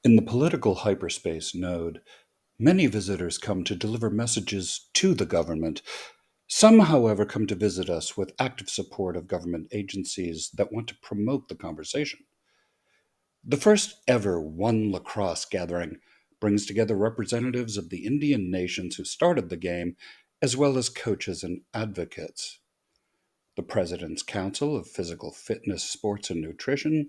In the Political Hyperspace Node, many visitors come to deliver messages to the government. Some, however, come to visit us with active support of government agencies that want to promote the conversation. The first ever One Lacrosse gathering brings together representatives of the Indian nations who started the game, as well as coaches and advocates. The President's Council of Physical Fitness, Sports, and Nutrition,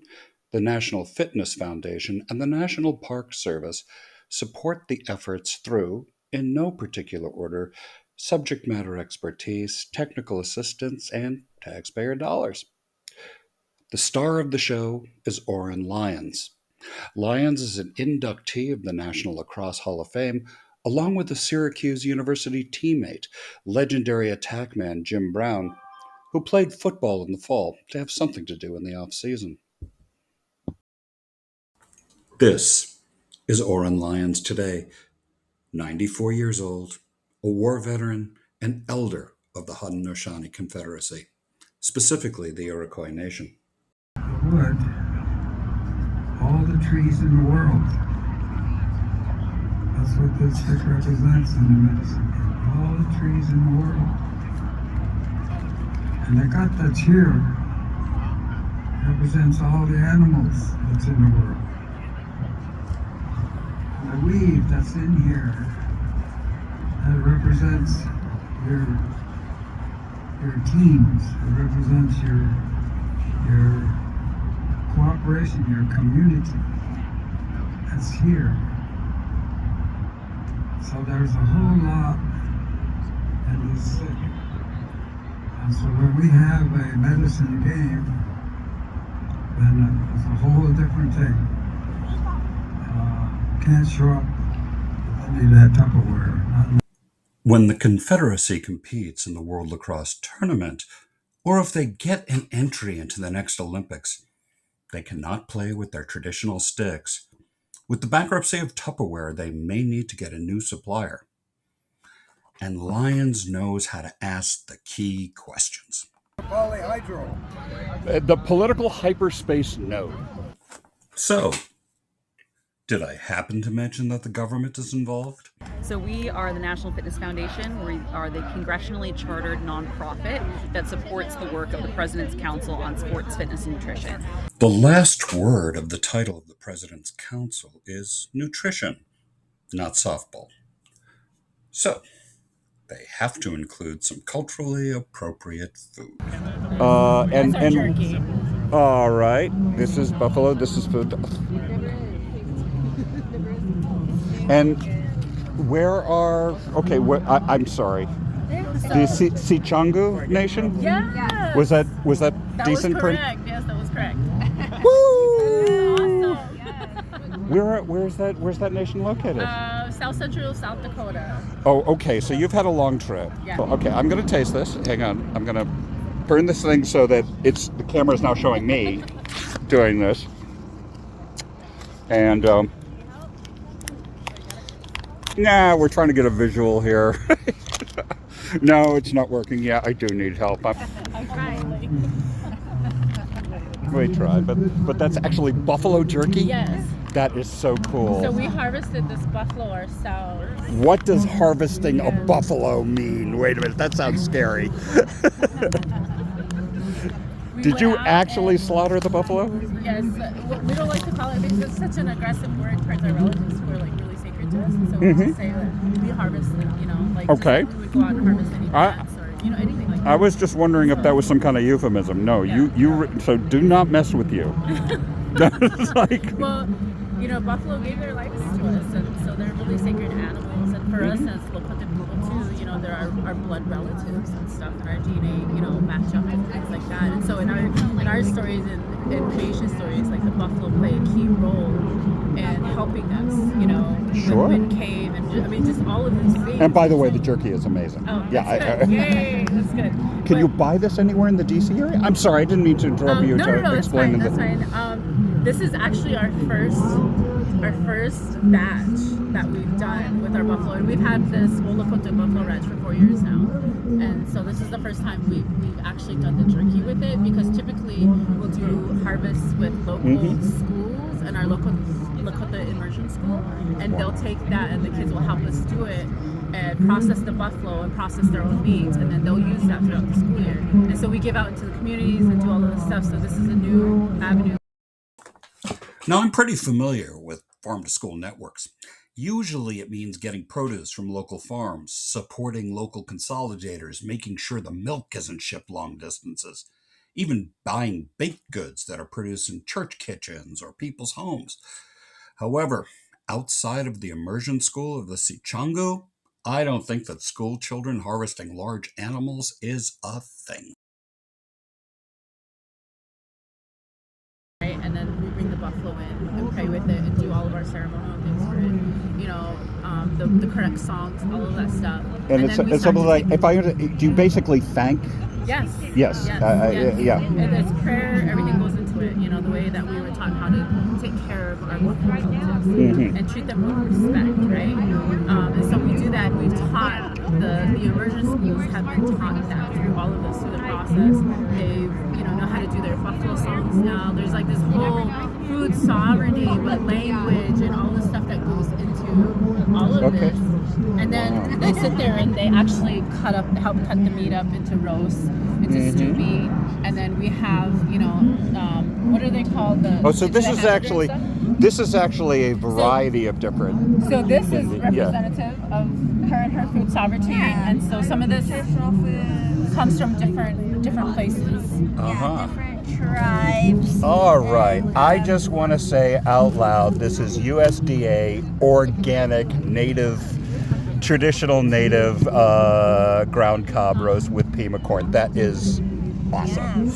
the National Fitness Foundation, and the National Park Service support the efforts through, in no particular order, subject matter expertise, technical assistance, and taxpayer dollars. The star of the show is Oren Lyons. Lyons is an inductee of the National Lacrosse Hall of Fame, along with a Syracuse University teammate, legendary attackman Jim Brown, who played football in the fall to have something to do in the off-season. This is Oren Lyons today, 94 years old, a war veteran, and elder of the Haudenosaunee Confederacy, specifically the Iroquois Nation. Wood, all the trees in the world. That's what this stick represents in the medicine. All the trees in the world. And the gut that's here represents all the animals that's in the world. And the weave that's in here, that represents your teams. It represents your cooperation, your community. That's here. So there's a whole lot in this stick. And so when we have a medicine game, then it's a whole different thing. Can't show up with any of that Tupperware. When the Confederacy competes in the World Lacrosse Tournament, or if they get an entry into the next Olympics, they cannot play with their traditional sticks. With the bankruptcy of Tupperware, they may need to get a new supplier. And Lyons knows how to ask the key questions. Polyhydro. The Political Hyperspace Node. So, did I happen to mention that the government is involved? So we are the National Fitness Foundation. We are the congressionally chartered nonprofit that supports the work of the President's Council on Sports, Fitness, and Nutrition. The last word of the title of the President's Council is nutrition, not softball. So, they have to include some culturally appropriate food. And jerky. All right. This is buffalo. This is food. And where are? Okay. I'm sorry. The Sichangu Nation. Yeah. Was that decent? Was correct. Yes, that was correct. Woo! Awesome. Yes. Where's that nation located? South Central, South Dakota. Oh, okay. So you've had a long trip. Yeah. Okay, I'm going to taste this. Hang on. I'm going to burn this thing so that the camera is now showing me doing this. And we're trying to get a visual here. No, it's not working. Yeah, I do need help. I'm trying. We tried, but that's actually buffalo jerky? Yes. That is so cool. So we harvested this buffalo ourselves. What does harvesting a buffalo mean? Wait a minute, that sounds scary. Did you actually slaughter the buffalo? Yes. We don't like to call it because it's such an aggressive word towards our relatives who are like really sacred to us. And so we just say that we harvest them, like okay. Just like we would go out and harvest any plants or anything like that. I was just wondering if that was some kind of euphemism. No, Yeah. So do not mess with you. That's like... Well, buffalo gave their lives to us, and so they're really sacred animals. And for us as Lakota people too, they're our blood relatives and stuff, and our DNA, match up and things like that. And so in our stories and creation stories, like the buffalo play a key role in helping us, Sure. with cave and just all of these things. And by the way, the jerky is amazing. Oh, yeah, that's good. Yay, that's good. Can you buy this anywhere in the DC area? I'm sorry, I didn't mean to interrupt you No, to it's explain fine. the... That's fine. This is actually our first batch that we've done with our buffalo, and we've had this Wolacota Buffalo Ranch for 4 years now, and so this is the first time we've actually done the jerky with it, because typically we'll do harvests with local schools and our local Lakota Immersion School, and they'll take that, and the kids will help us do it and process the buffalo and process their own meat, and then they'll use that throughout the school year. And so we give out into the communities and do all of this stuff. So this is a new avenue. Now, I'm pretty familiar with farm-to-school networks. Usually it means getting produce from local farms, supporting local consolidators, making sure the milk isn't shipped long distances, even buying baked goods that are produced in church kitchens or people's homes. However, outside of the immersion school of the Sichangu, I don't think that school children harvesting large animals is a thing. Right? And then we bring the buffalo in and pray with it and do all of our ceremonial things for it. You know, the correct songs, all of that stuff. And it's something like, do you basically thank? Yes. Yes. Yes. Yeah. And it's prayer, everything goes into it. You know, the way that we were taught how to take care of our buffalo relatives and treat them with respect, right? And so we do that. We've taught the immersion schools have been taught that through all of this, through the process. They know how to do their buffalo songs now. There's like this whole food sovereignty with language and all the stuff that goes into all of this. And then they sit there and they actually help cut the meat up into roasts, into stew meat, and then we have, what are they called? So this is actually a variety of different. So this is representative of her and her food sovereignty, and so some of this comes from different places. Different tribes. All right. I just want to say out loud, this is USDA organic traditional native ground cob roast with pima corn. That is awesome. With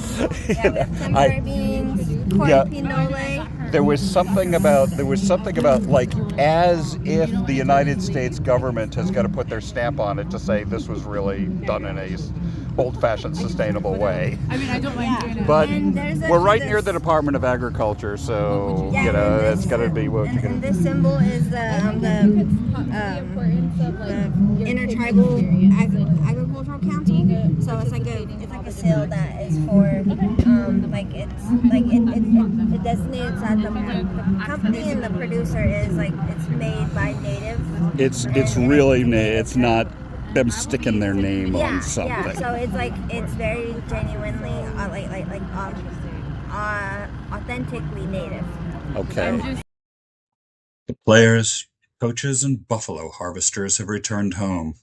sunflower beans, corn pinole. There was something about like as if the United States government has got to put their stamp on it to say this was really done in a old-fashioned, sustainable way. I mean, I don't mind doing it. But we're right near the Department of Agriculture, so it's got to be what you're going to do. This symbol is the intertribal agricultural council. So it's like a seal that is for it designates that the company and the producer is it's made by native. It's really it's not them sticking their name on something. Yeah, so it's very genuinely authentically native. Okay. The players, coaches, and buffalo harvesters have returned home,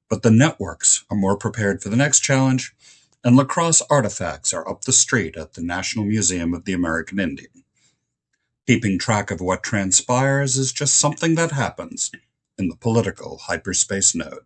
but the networks are more prepared for the next challenge, and lacrosse artifacts are up the street at the National Museum of the American Indian. Keeping track of what transpires is just something that happens in the Political Hyperspace Node.